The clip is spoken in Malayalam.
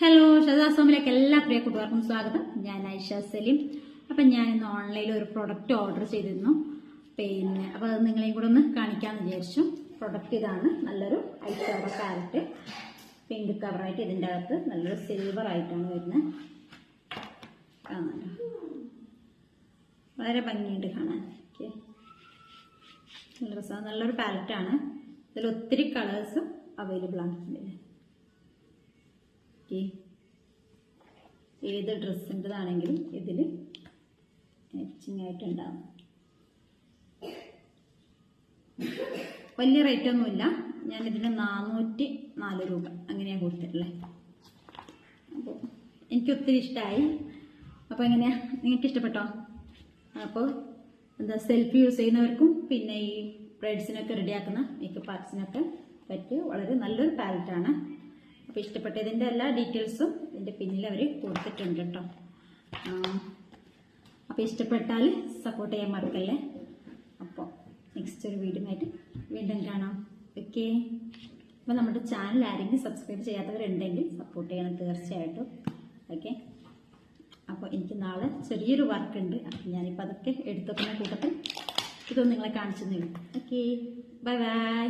ഹലോ, ഷസാസോമിലേക്ക് എല്ലാ പ്രിയ കൂട്ടുകാർക്കും സ്വാഗതം. ഞാൻ ഐഷ സലീം. അപ്പം ഞാൻ ഇന്ന് ഓൺലൈനിൽ ഒരു പ്രൊഡക്റ്റ് ഓർഡർ ചെയ്തിരുന്നു. അപ്പോൾ അത് നിങ്ങളെയും കൂടെ ഒന്ന് കാണിക്കാമെന്ന് വിചാരിച്ചു. പ്രൊഡക്റ്റ് ഇതാണ്. നല്ലൊരു ഐഷാഡോ പാലറ്റ്, പിങ്ക് കവറായിട്ട് ഇതിൻ്റെ അകത്ത് നല്ലൊരു സിൽവർ ആയിട്ടാണ് വരുന്നത്. കാണാൻ വളരെ ഭംഗിയുണ്ട് കാണാൻ. ഓക്കെ, നല്ല രസമാണ്. നല്ലൊരു പാലറ്റാണ്. ഇതിൽ ഒത്തിരി കളേഴ്സും അവൈലബിൾ ആണ്. ഏത് ഡ്രസ്സിൻ്റെതാണെങ്കിലും ഇതിൽ മാച്ചിങ് ആയിട്ടുണ്ടാവും. വലിയ റേറ്റ് ഒന്നുമില്ല. ഞാനിതിന് 404 രൂപ അങ്ങനെയാണ് കൊടുത്തിട്ടുള്ളത്. അപ്പോൾ എനിക്ക് ഒത്തിരി ഇഷ്ടമായി. അപ്പോൾ എങ്ങനെയാണ്, നിങ്ങൾക്ക് ഇഷ്ടപ്പെട്ടോ? അപ്പോൾ സെൽഫി യൂസ് ചെയ്യുന്നവർക്കും പിന്നെ ഈ ബ്രൈഡ്സിനൊക്കെ റെഡിയാക്കുന്ന മേക്കപ്പ് ആർട്സിനൊക്കെ പറ്റിയ വളരെ നല്ലൊരു പാലറ്റാണ്. അപ്പോൾ ഇഷ്ടപ്പെട്ടതിൻ്റെ എല്ലാ ഡീറ്റെയിൽസും ഇതിൻ്റെ പിന്നിൽ അവർ കൊടുത്തിട്ടുണ്ട് കേട്ടോ. അപ്പോൾ ഇഷ്ടപ്പെട്ടാൽ സപ്പോർട്ട് ചെയ്യാൻ മറക്കല്ലേ. അപ്പോൾ നെക്സ്റ്റ് ഒരു വീഡിയോ ആയിട്ട് വീണ്ടും കാണാം. ഓക്കെ, അപ്പോൾ നമ്മുടെ ചാനൽ ആരെങ്കിലും സബ്സ്ക്രൈബ് ചെയ്യാത്തവരുണ്ടെങ്കിൽ സപ്പോർട്ട് ചെയ്യണം തീർച്ചയായിട്ടും. ഓക്കെ, അപ്പോൾ എനിക്ക് നാളെ ചെറിയൊരു വർക്ക് ഉണ്ട്. അപ്പോൾ ഞാനിപ്പോൾ അതൊക്കെ എടുത്തുവെക്കുന്ന കൂട്ടത്തിൽ ഇതൊന്നും നിങ്ങളെ കാണിച്ചു തരും. Okay, bye bye.